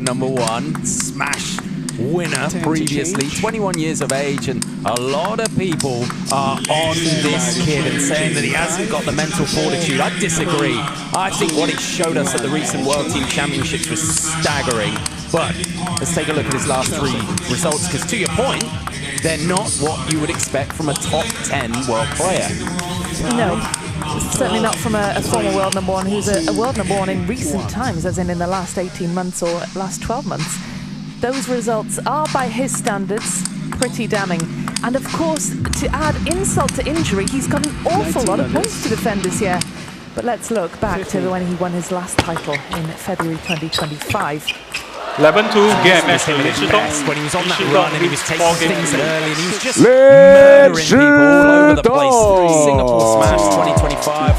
#1 Smash winner previously, 21 years of age, and a lot of people are on this kid and saying that he hasn't got the mental fortitude. I disagree. I think what he showed us at the recent World Team Championships was staggering. But let's take a look at his last 3 results, because to your point, they're not what you would expect from a top 10 world player. No, certainly not from a former world #1 who's a world #1 in recent times, as in the last 18 months or last 12 months. Those results are, by his standards, pretty damning. And of course, to add insult to injury, he's got an awful lot of points to defend this year. But let's look back to when he won his last title in February 2025. 11-2 game as when he was on that run and he was taking things early and he was just murdering people all over the place. Singapore Smash 2025.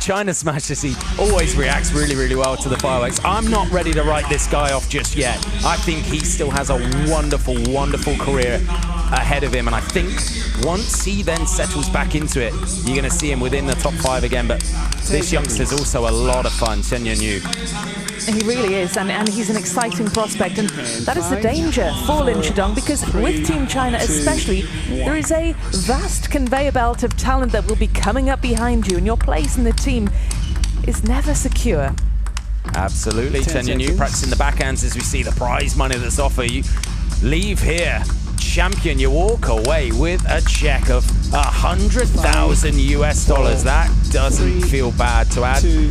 China Smash, as he always reacts really, really well to the fireworks. I'm not ready to write this guy off just yet. I think he still has a wonderful, wonderful career ahead of him, and I think once he then settles back into it, you're going to see him within the top 5 again. But this youngster's also a lot of fun, Chen Yuanyu. He really is, and he's an exciting prospect, and that is the danger for Lin Shidong, because with Team China especially, there is a vast conveyor belt of talent that will be coming up behind you, and your place in the team is never secure. Absolutely. Chen Yuanyu practicing the backhands as we see the prize money that's offered. You leave here champion, you walk away with a check of $100,000 US. That doesn't feel bad to add to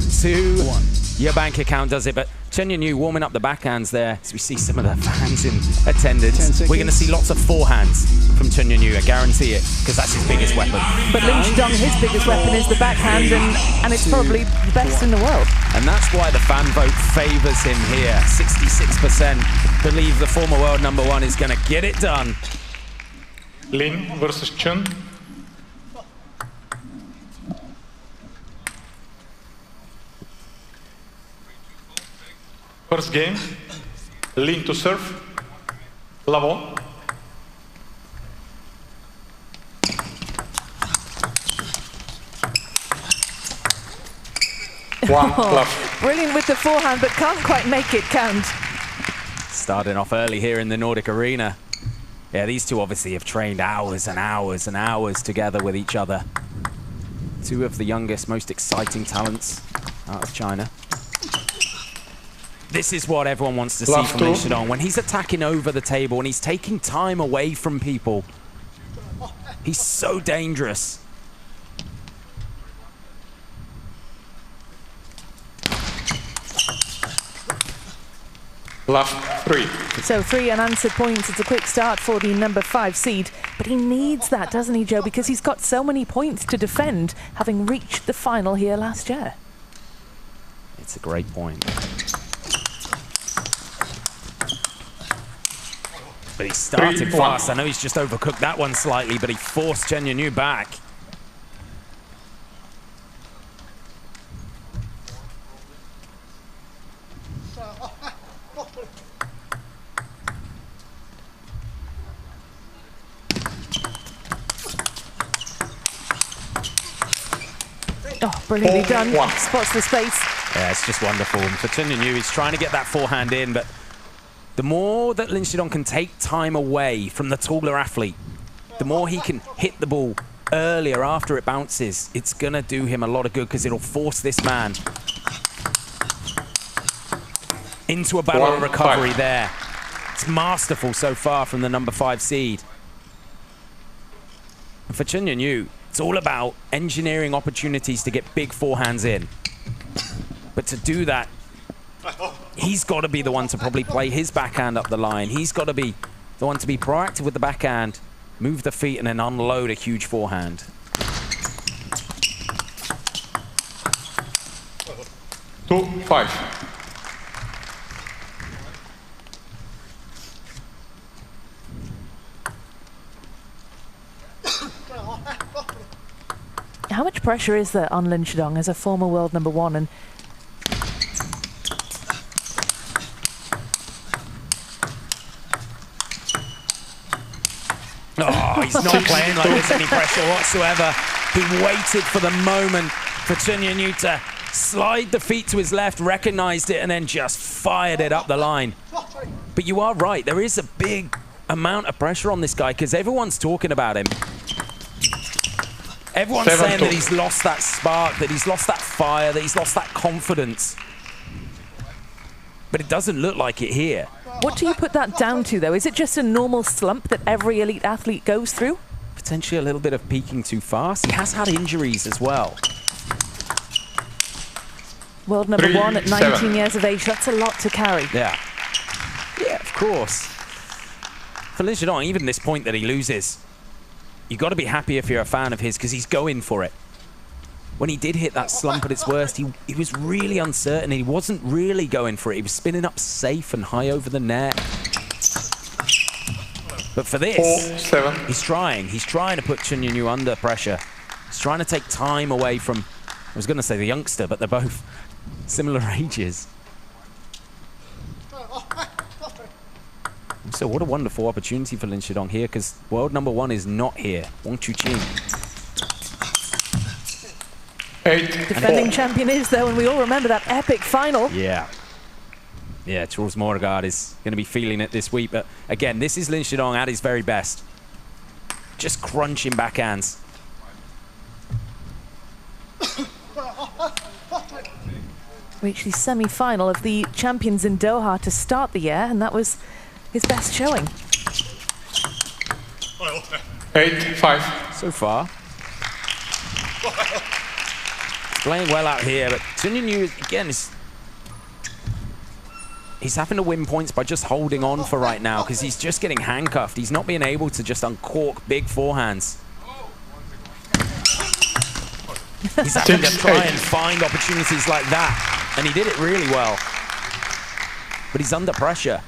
your bank account, does it? But Chen Yuanyu warming up the backhands there as we see some of the fans in attendance. We're going to see lots of forehands from Chen Yuanyu, I guarantee it, because that's his biggest weapon. But Lin Shidong, his biggest weapon is the backhand, and it's probably the best in the world. And that's why the fan vote favors him here. 66% believe the former world #1 is going to get it done. Lin versus Chen. First game, Lin to serve, level. Brilliant with the forehand, but can't quite make it count. Starting off early here in the Nordic arena. Yeah, these two obviously have trained hours and hours and hours together with each other. Two of the youngest, most exciting talents out of China. This is what everyone wants to see from Lin Shidong. When he's attacking over the table and he's taking time away from people, he's so dangerous. Last 3. So 3 unanswered points. It's a quick start for the #5 seed. But he needs that, doesn't he, Joe? Because he's got so many points to defend, having reached the final here last year. It's a great point. But he started fast. I know he's just overcooked that one slightly, but he forced Chen Yuanyu back. Oh, brilliantly done. Spots the space. Yeah, it's just wonderful. And for Chen Yuanyu, he's trying to get that forehand in, but the more that Lin Shidong can take time away from the taller athlete, the more he can hit the ball earlier after it bounces, it's going to do him a lot of good, because it'll force this man into a battle of recovery there. It's masterful so far from the #5 seed. And for Chen Yuanyu, it's all about engineering opportunities to get big forehands in. But to do that, he's got to be the one to probably play his backhand up the line. He's got to be the one to be proactive with the backhand, move the feet, and then unload a huge forehand. 2-5. How much pressure is there on Lin Shidong as a former world #1? And oh, he's not playing like there's any pressure whatsoever. He waited for the moment for Chen Yuanyu to Slide the feet to his left, recognized it, and then just fired it up the line. But you are right. There is a big amount of pressure on this guy because everyone's talking about him. Everyone's saying that he's lost that spark, that he's lost that fire, that he's lost that confidence. But it doesn't look like it here. What do you put that down to, though? Is it just a normal slump that every elite athlete goes through? Potentially a little bit of peaking too fast. He has had injuries as well. World number 1 at 19 years of age. That's a lot to carry. Yeah. Yeah, of course. For Lin Shidong, even this point that he loses, you've got to be happy if you're a fan of his because he's going for it. When he did hit that slump at its worst, he was really uncertain. He wasn't really going for it. He was spinning up safe and high over the net. But for this, 4-7. he's trying. He's trying to put Chen Yuanyu under pressure. He's trying to take time away from, I was going to say the youngster, but they're both similar ages. So what a wonderful opportunity for Lin Shidong here, because world number 1 is not here. Wang Chuqin. 8-4. Defending champion is, though, and we all remember that epic final. Yeah. Yeah, Charles Moregard is going to be feeling it this week. But again, this is Lin Shidong at his very best. Just crunching backhands. Reached the semi-final of the Champions in Doha to start the year, and that was his best showing. 8-5. So far. Playing well out here, but Chen Yuanyu, again, he's having to win points by just holding on for right now because he's just getting handcuffed. He's not being able to just uncork big forehands. He's having to try and find opportunities like that, and he did it really well. But he's under pressure.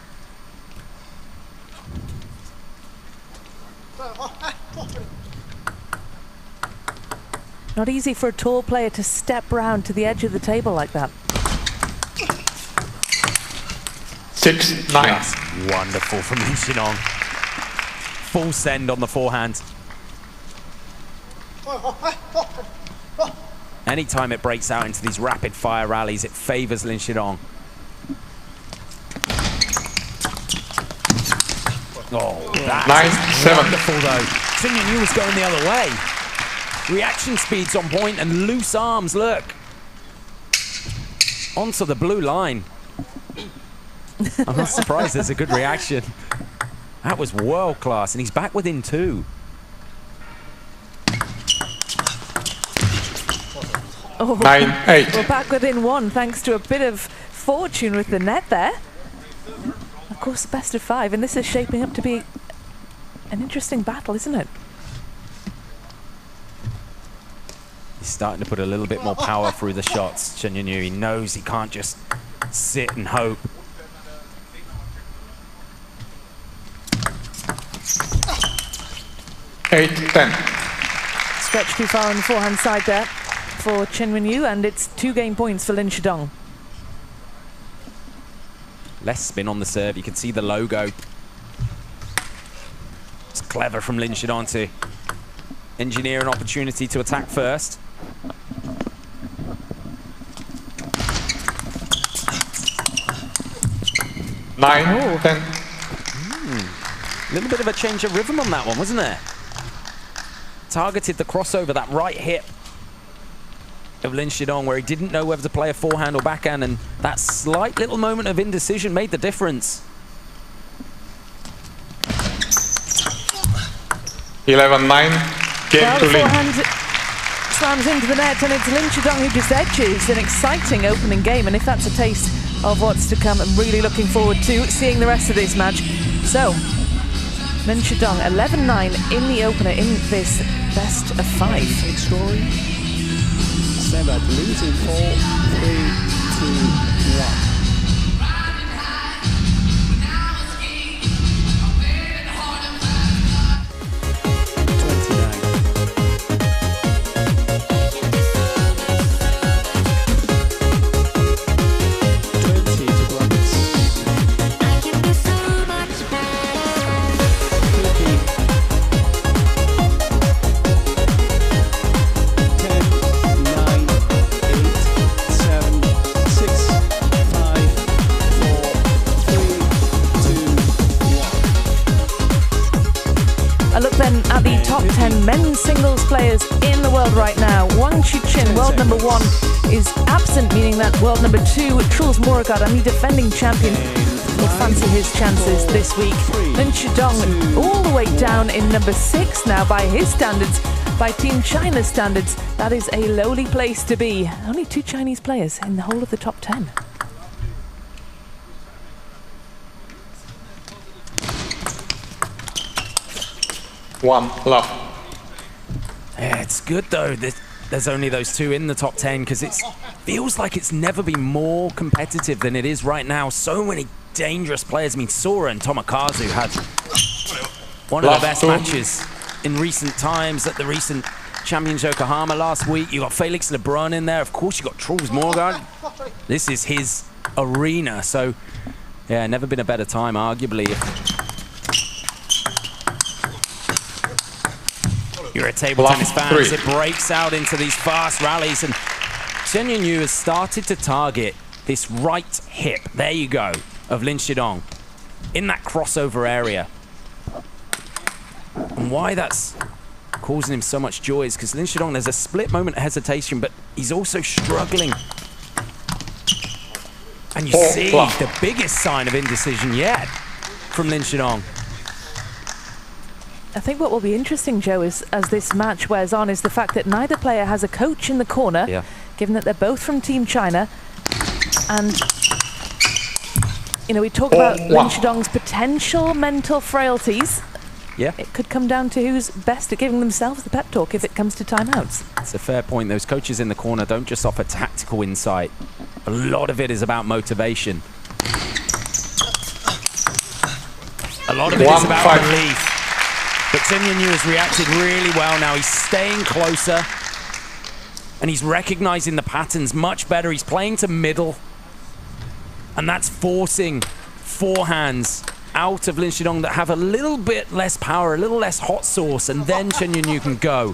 Not easy for a tall player to step round to the edge of the table like that. 6-9. That's wonderful from Lin Shidong. Full send on the forehand. Anytime it breaks out into these rapid fire rallies, it favors Lin Shidong. Oh, that's wonderful though. Chen Yuanyu was going the other way. Reaction speed's on point and loose arms, look. Onto the blue line. I'm not surprised there's a good reaction. That was world class, and he's back within 2. Oh, 9-8. we're back within 1 thanks to a bit of fortune with the net there. Of course, best of 5, and this is shaping up to be an interesting battle, isn't it? He's starting to put a little bit more power through the shots, Chen Yuanyu. He knows he can't just sit and hope. 8-10. Stretched too far on the forehand side there for Chen Yuanyu, and it's 2 game points for Lin Shidong. Less spin on the serve. You can see the logo. It's clever from Lin Shidong to engineer an opportunity to attack first. Nine, 10. A little bit of a change of rhythm on that one, wasn't there? Targeted the crossover, that right hip of Lin Shidong, where he didn't know whether to play a forehand or backhand, and that slight little moment of indecision made the difference. 11-9. Game to Lin. Forehand slams into the net, and it's Lin Shidong who just edges. An exciting opening game, and if that's a taste of what's to come, I'm really looking forward to seeing the rest of this match. So, Lin Shidong 11-9 in the opener in this best of 5. Story. Stand by, losing 4, 3, 2, 1. top 10 men's singles players in the world right now. Wang Chen, world number 1, is absent, meaning that world number 2, Truls Moregard, and the defending champion, will fancy his chances this week. Then Shidong, all the way down in number 6 now by his standards. By Team China standards, that is a lowly place to be. Only 2 Chinese players in the whole of the top 10. One love. Yeah, it's good though. There's only those 2 in the top 10 because it feels like it's never been more competitive than it is right now. So many dangerous players. I mean, Sora and Tomokazu had one of the best matches in recent times at the recent Champions Yokohama last week. You got Felix Lebrun in there. Of course, you got Truls Moregard. This is his arena. So, yeah, never been a better time, arguably. You're a table tennis fan. It breaks out into these fast rallies, and Chen Yuanyu has started to target this right hip. There you go, of Lin Shidong in that crossover area. And why that's causing him so much joy is because Lin Shidong, there's a split moment of hesitation, but he's also struggling. And you see the biggest sign of indecision yet from Lin Shidong. I think what will be interesting, Joe, is as this match wears on, is the fact that neither player has a coach in the corner, given that they're both from Team China. And, you know, we talk about Lin Shidong's potential mental frailties. Yeah. It could come down to who's best at giving themselves the pep talk if it comes to timeouts. It's a fair point. Those coaches in the corner don't just offer tactical insight. A lot of it is about motivation. A lot of it is about belief. But Chen Yuanyu has reacted really well now. He's staying closer, and he's recognizing the patterns much better. He's playing to middle, and that's forcing forehands out of Lin Shidong that have a little bit less power, a little less hot sauce, and then Chen Yuanyu can go.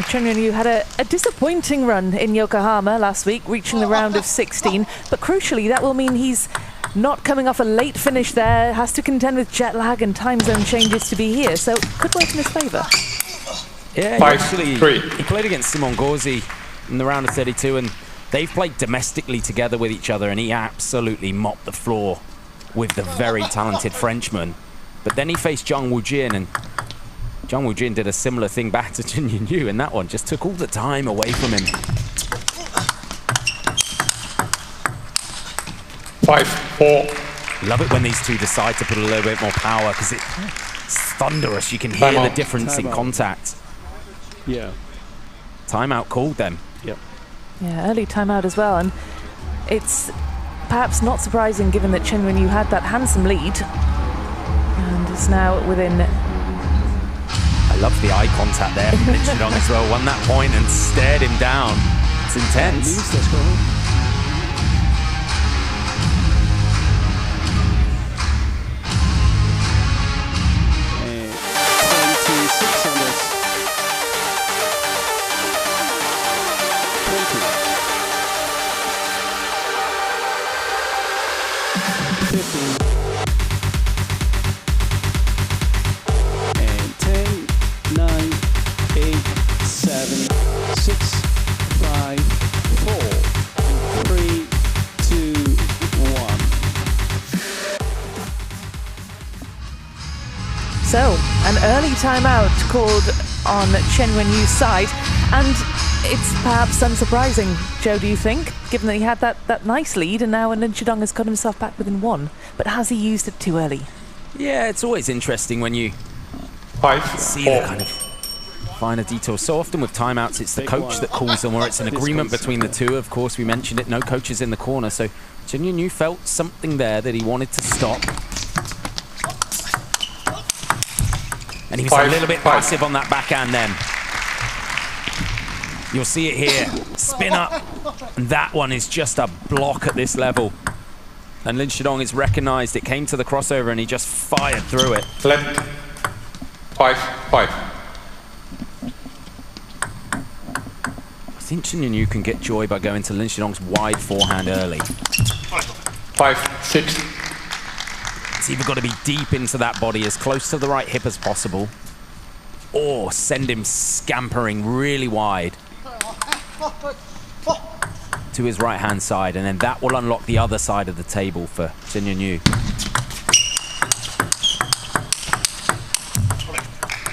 Chen Yuanyu had a disappointing run in Yokohama last week, reaching the round of 16. But crucially, that will mean he's not coming off a late finish there, has to contend with jet lag and time zone changes to be here. So could work in his favour. Yeah, he played against Simon Gauzy in the round of 32, and they've played domestically together with each other, and he absolutely mopped the floor with the very talented Frenchman. But then he faced Zhang Wujin, and Zhang Wujin did a similar thing back to Chen Yuanyu, and that one just took all the time away from him. 5-4. Love it when these 2 decide to put a little bit more power, because it's thunderous. You can hear the difference in contact. Yeah. Timeout called them. Yep. Yeah, early timeout as well. And it's perhaps not surprising given that Chen Yuanyu had that handsome lead. And is now within... I love the eye contact there from Lin Shidong as well. Won that point and stared him down. It's intense. So, an early timeout called on Chen Yuanyu's side, and it's perhaps unsurprising, Joe, do you think, given that he had that nice lead and now Lin Shidong has got himself back within 1, but has he used it too early? Yeah, it's always interesting when you see the kind of finer details. So often with timeouts, it's the coach that calls them, or it's an agreement between the 2. Of course, we mentioned it, no coaches in the corner, so Chen Yuanyu felt something there that he wanted to stop. And he was a little bit passive on that backhand then. You'll see it here. Spin up. And that one is just a block at this level. And Lin Shidong is recognized. It came to the crossover and he just fired through it. Left. 5-5. think Yuanyu can get joy by going to Lin Shidong's wide forehand early. 5, 6. It's either got to be deep into that body, as close to the right hip as possible, or send him scampering really wide to his right-hand side, and then that will unlock the other side of the table for Yuanyu.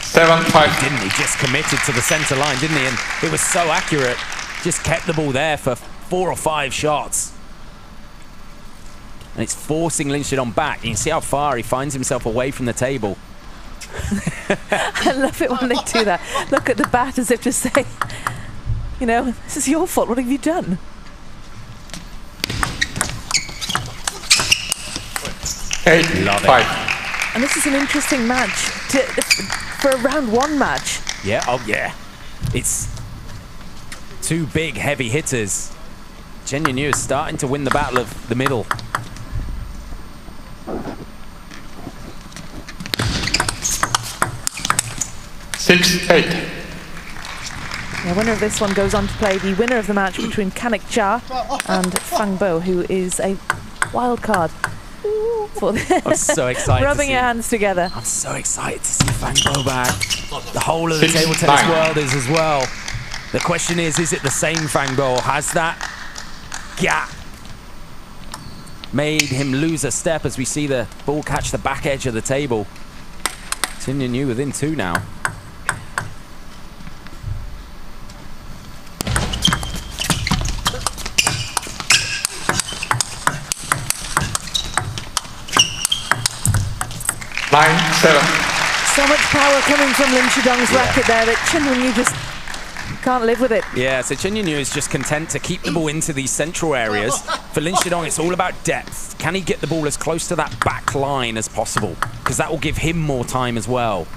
7, 5. Didn't he? Just committed to the center line, didn't he? And it was so accurate. Just kept the ball there for 4 or 5 shots. And it's forcing Lin Shidong back. You can see how far he finds himself away from the table. I love it when they do that. Look at the bat as if to say, you know, this is your fault. What have you done? Love 5. And this is an interesting match for a round 1 match. Yeah, oh yeah. It's 2 big, heavy hitters. Yuanyu is starting to win the battle of the middle. Six, 8. The winner of this one goes on to play the winner of the match between Kanik Cha and Fang Bo, who is a wild card. I'm so excited. Rubbing your hands together. I'm so excited to see Fang Bo back. The whole of the table tennis world is as well. The question is it the same Fang Bo, or has that gap made him lose a step as we see the ball catch the back edge of the table? Yuanyu within 2 now. Nine, 7. So much power coming from Lin Shidong's racket there that Yuanyu just can't live with it. Yeah, so Yuanyu is just content to keep the ball into these central areas. For Lin Shidong, it's all about depth. Can he get the ball as close to that back line as possible? Because that will give him more time as well.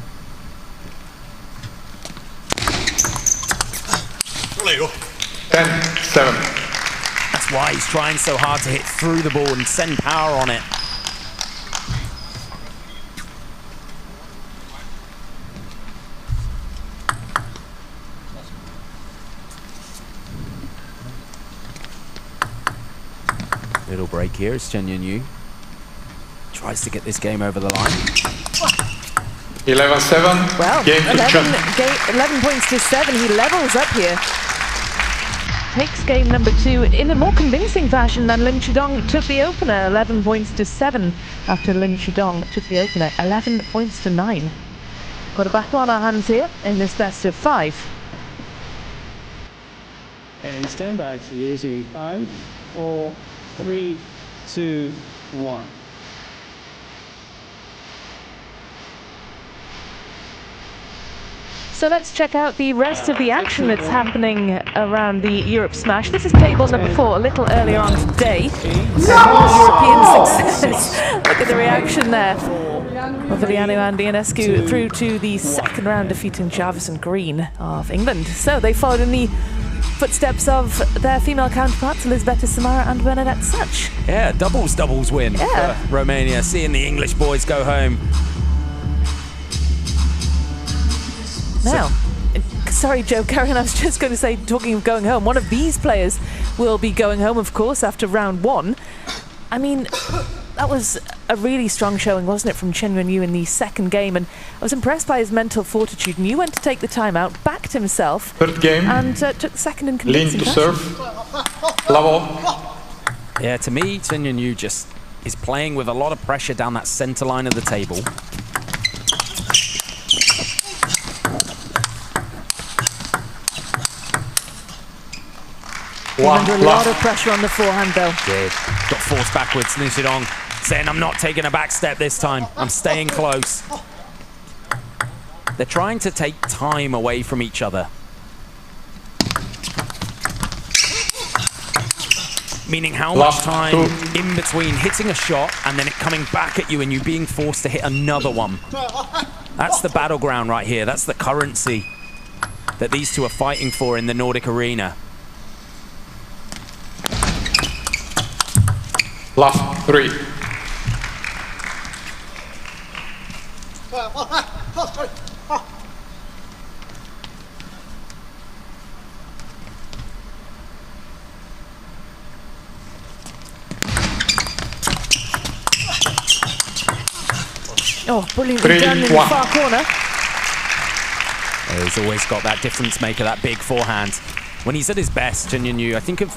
10, 7. That's why he's trying so hard to hit through the ball and send power on it. Little break here as Yuanyu tries to get this game over the line. 11-7. Well, Game to Chen. 11 points to 7. He levels up here. Takes game number 2 in a more convincing fashion than Lin Shidong took the opener. 11 points to 7 after Lin Shidong took the opener. 11 points to 9. Got a battle on our hands here in this best of 5. And stand by for using 5, 4, 3, 2, 1. So let's check out the rest of the action that's happening around the EuropeSmash. This is table number 4, a little earlier on today. European success. Look at the reaction there of Yuanyu and Ionescu through to the second round, defeating Jarvis and Green of England. So they followed in the footsteps of their female counterparts, Elizabeta Samara and Bernadette Such. Yeah, doubles win for Romania, seeing the English boys go home. Now, sorry Joe, Karen, I was just going to say, talking of going home, one of these players will be going home, of course, after round 1. I mean, that was a really strong showing, wasn't it, from Yuanyu in the second game, and I was impressed by his mental fortitude. And you went to take the time out, backed himself, Third game. and took the second in Lean convincing to fashion. serve. Level. Yeah, to me, Yuanyu just is playing with a lot of pressure down that center line of the table. Under a lot of pressure on the forehand, though. Did. Got forced backwards. Lin Shidong saying, I'm not taking a back step this time. I'm staying close. They're trying to take time away from each other. Meaning how much time in between hitting a shot and then it coming back at you and you being forced to hit another one. That's the battleground right here. That's the currency that these two are fighting for in the Nordic arena. Last 3. Oh, brilliantly done in the far corner. He's always got that difference maker, that big forehand. When he's at his best, Chen Yuanyu, I think of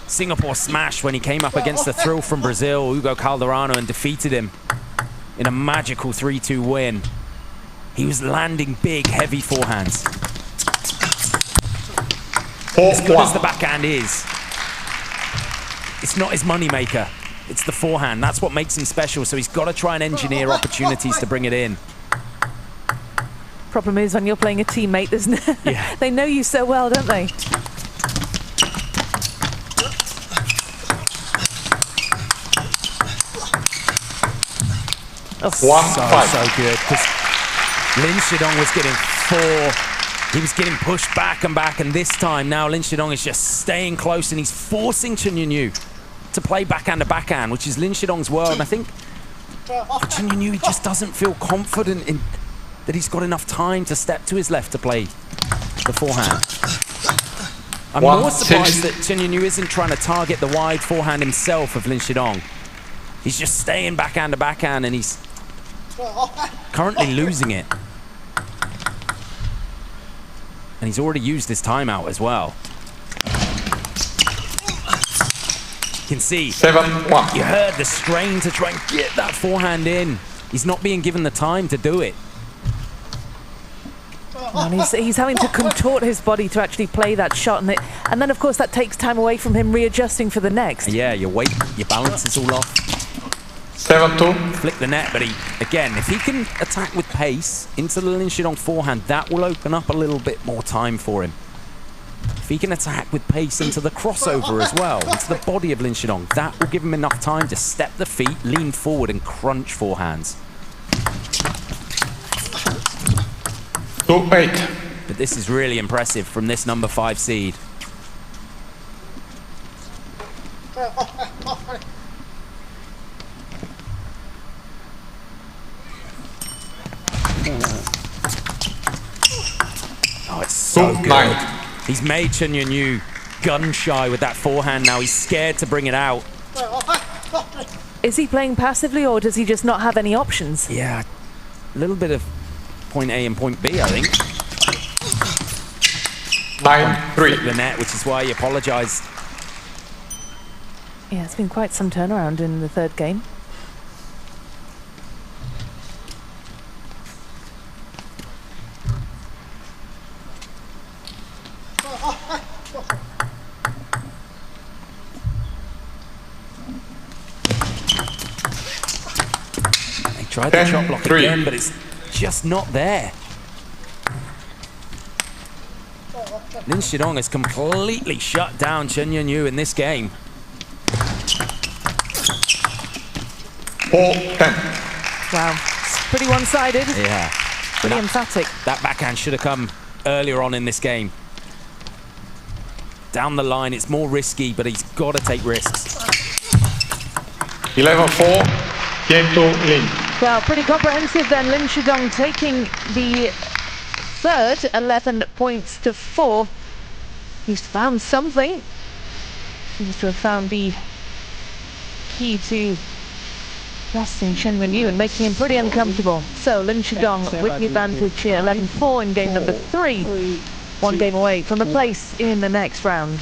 Singapore Smash when he came up against the Thrill from Brazil, Hugo Calderano, and defeated him in a magical 3-2 win. He was landing big, heavy forehands. As good as the backhand is, it's not his money maker. It's the forehand. That's what makes him special. So he's got to try and engineer opportunities to bring it in. Problem is when you're playing a teammate, isn't it? Yeah. They know you so well, don't they? Oh, so good. Because Lin Shidong was getting 4. He was getting pushed back, and this time now Lin Shidong is just staying close, and he's forcing Chen Yuanyu to play backhand to backhand, which is Lin Shidong's world. And I think for Chen Yuanyu, he just doesn't feel confident in that he's got enough time to step to his left to play the forehand. I'm more surprised that Chen Yuanyu isn't trying to target the wide forehand himself of Lin Shidong. He's just staying backhand to backhand, and he's currently losing it. And he's already used his timeout as well. You can see, 7-1. You heard the strain to try and get that forehand in. He's not being given the time to do it. And he's having to contort his body to actually play that shot, and then of course that takes time away from him readjusting for the next. Yeah, your weight, your balance is all off. 7-2. Flick the net, but again, if he can attack with pace into the Lin Shidong forehand, that will open up a little bit more time for him. If he can attack with pace into the crossover as well, into the body of Lin Shidong, that will give him enough time to step the feet, lean forward, and crunch forehands. 2-8. But this is really impressive from this number 5 seed. Oh, it's so good. He's made Chen Yuanyu gun shy with that forehand now. He's scared to bring it out. Is he playing passively, or does he just not have any options? Yeah, a little bit of point A and point B, I think. 9-3. The net, which is why he apologized. Yeah, it's been quite some turnaround in the third game. Tried the chop block again, but it's just not there. Lin Shidong has completely shut down Chen Yuanyu in this game. 4-10. Wow, it's pretty one-sided. Yeah. Pretty emphatic. That backhand should have come earlier on in this game. Down the line, it's more risky, but he's got to take risks. 11-4. Game to Lin. Well, pretty comprehensive then. Lin Shidong taking the third, 11 points to 4. He's found something. Seems to have found the key to besting Chen Yuanyu and making him pretty uncomfortable. So Lin Shidong with the advantage here, 11-4 in game number 3. 1 game away from a place in the next round.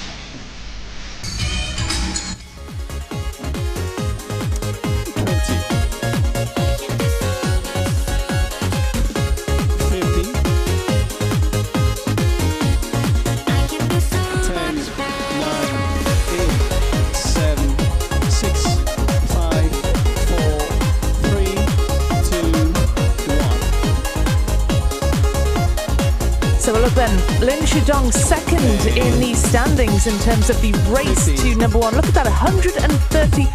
Then Lin Shidong second in the standings in terms of the race to number 1. Look at that, 130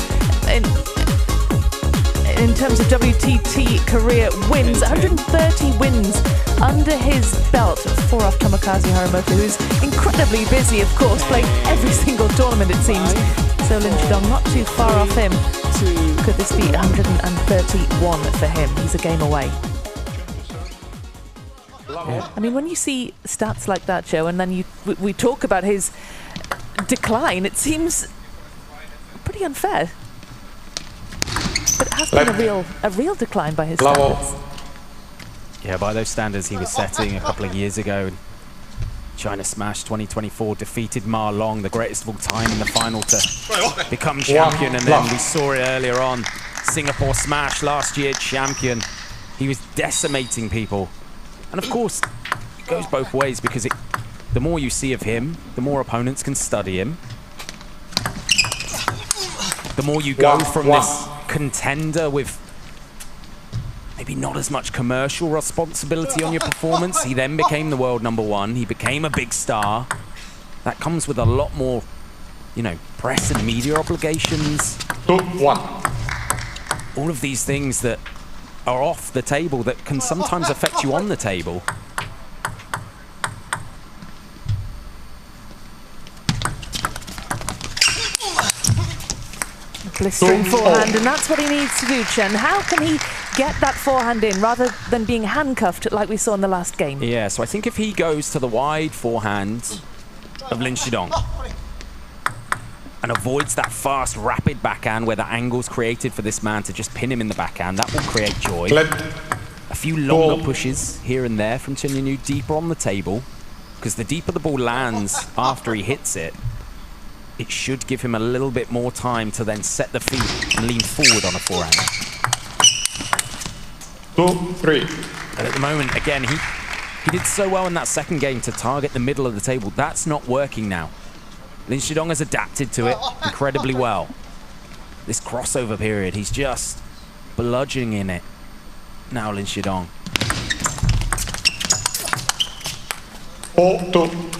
in terms of WTT career wins, 130 wins under his belt. 4 off Tomokazu Haramoto, who's incredibly busy, of course, playing every single tournament it seems. So Lin Shidong not too far off him. Could this be 131 for him? He's a game away. I mean, when you see stats like that, Joe, and then we talk about his decline, it seems pretty unfair. But has been a real decline by his standards. Yeah, by those standards he was setting a couple of years ago. China Smash 2024 defeated Ma Long, the greatest of all time, in the final to become champion. And then we saw it earlier on. Singapore Smash last year, champion. He was decimating people. And of course, it goes both ways, because the more you see of him, the more opponents can study him. The more you go from this contender with maybe not as much commercial responsibility on your performance. He then became the world #1. He became a big star. That comes with a lot more, you know, press and media obligations. 2-1. All of these things that are off the table that can sometimes affect you on the table. Blistering forehand, and that's what he needs to do, Chen. How can he get that forehand in rather than being handcuffed like we saw in the last game? Yeah, so I think if he goes to the wide forehand of Lin Shidong and avoids that fast, rapid backhand where the angle's created for this man to just pin him in the backhand, that will create joy. A few longer pushes here and there from Chen Yuanyu, deeper on the table, because the deeper the ball lands after he hits it, it should give him a little bit more time to then set the feet and lean forward on a forehand. 2-3. And at the moment, again, he did so well in that second game to target the middle of the table. That's not working now. Lin Shidong has adapted to it incredibly well. This crossover period, he's just bludgeoning in it. Now Lin Shidong. 4-2.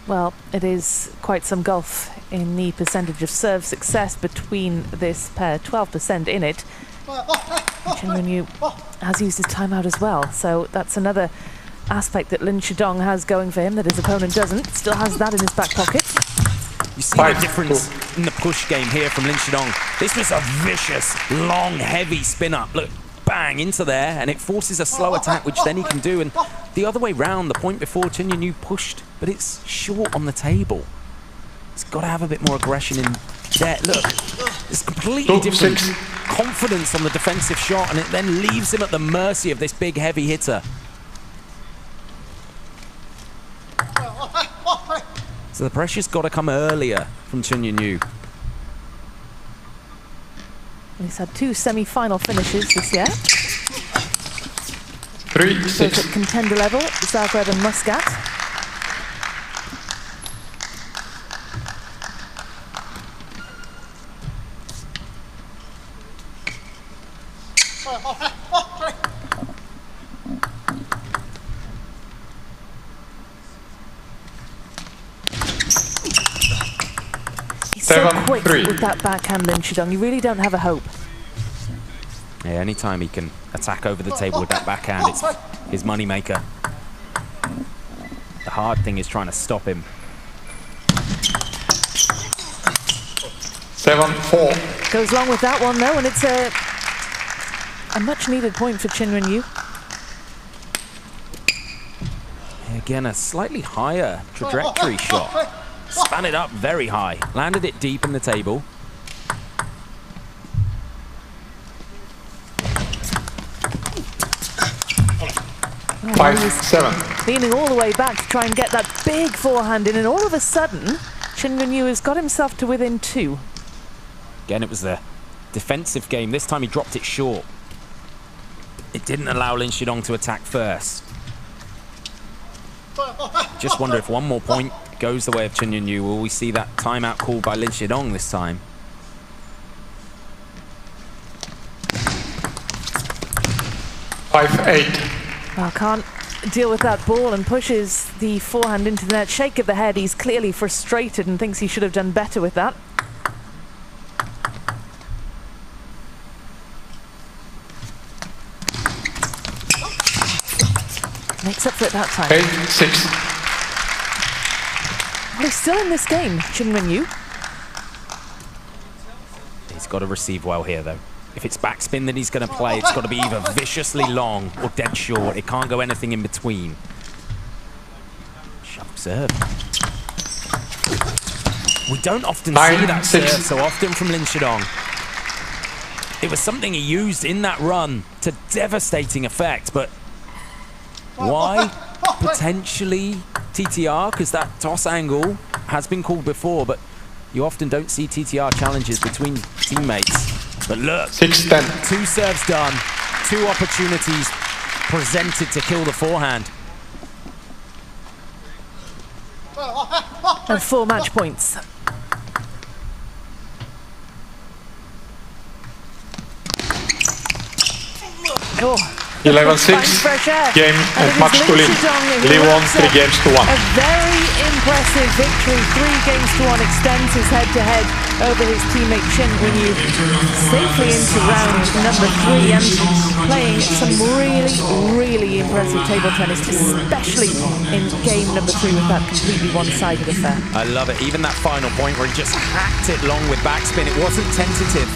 Well, it is quite some gulf in the percentage of serve success between this pair, 12% in it. Chen Yuanyu has used his timeout as well, so that's another aspect that Lin Shidong has going for him that his opponent doesn't. Still has that in his back pocket. You see the difference in the push game here from Lin Shidong. This was a vicious, long, heavy spin-up. Look, bang, into there, and it forces a slow attack, which then he can do. And the other way round, the point before, Chen Yuanyu pushed, but it's short on the table. He's got to have a bit more aggression in there. Look, it's completely different confidence on the defensive shot, and it then leaves him at the mercy of this big, heavy hitter. So the pressure's got to come earlier from Chen Yuanyu. He's had 2 semi-final finishes this year. 3-6. Both at contender level, Zagreb and Muscat. So quick with that backhand, Lin Shidong. You really don't have a hope. Yeah, anytime he can attack over the table with that backhand, it's his moneymaker. The hard thing is trying to stop him. 7-4. Goes long with that one, though, and it's a much-needed point for Chen Yuanyu. Again, a slightly higher trajectory shot. Span it up very high. Landed it deep in the table. Oh, 5-7. Leaning all the way back to try and get that big forehand in, and all of a sudden, Chen Yuanyu has got himself to within 2. Again, it was the defensive game. This time he dropped it short. It didn't allow Lin Shidong to attack first. Just wonder if one more point goes the way of Chen Yuanyu. Will we see that timeout called by Lin Shidong this time? Well, can't deal with that ball and pushes the forehand into the net. Shake of the head. He's clearly frustrated and thinks he should have done better with that. Makes up for it that time. 8-6. Well, he's still in this game, Chen Yuanyu. He's got to receive well here, though. If it's backspin that he's going to play, it's got to be either viciously long or dead short. It can't go anything in between. Sharp serve. We don't often 9, see that 6. serve so often from Lin Shidong. It was something he used in that run to devastating effect, but why? Potentially TTR, because that toss angle has been called before, but you often don't see TTR challenges between teammates. But look, 6-10. 2 serves done, 2 opportunities presented to kill the forehand. And 4 match points. Oh. 11-6. Game and match to Lin. Lee won 3 games to 1. A very impressive victory. 3 games to 1 extends his head-to-head over his teammate Chen Yuanyu safely into round number 3 and playing some really impressive table tennis, especially in game number 3 with that completely one-sided affair. I love it. Even that final point where he just hacked it long with backspin. It wasn't tentative.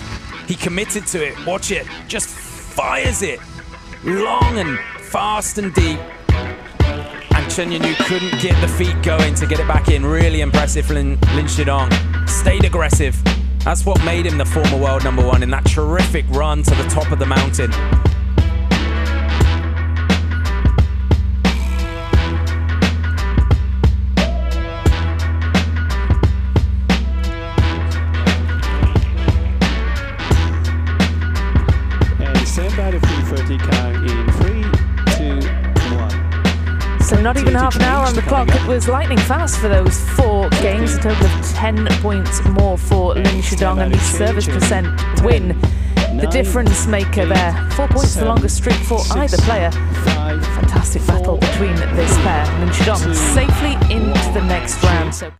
He committed to it. Watch it. Just fires it. Long and fast and deep. And Chen Yuanyu couldn't get the feet going to get it back in. Really impressive, Lin Shidong. Stayed aggressive. That's what made him the former world #1 in that terrific run to the top of the mountain. Same battle 330 count in 3, 2, 1. So not even half an hour on the clock. It was lightning fast for those 4 games. A total of 10 points more for Lin Shidong and his service percent win. The difference maker there. 4 points, the longest streak for either player. Fantastic battle between this pair. Lin Shidong safely into the next round. So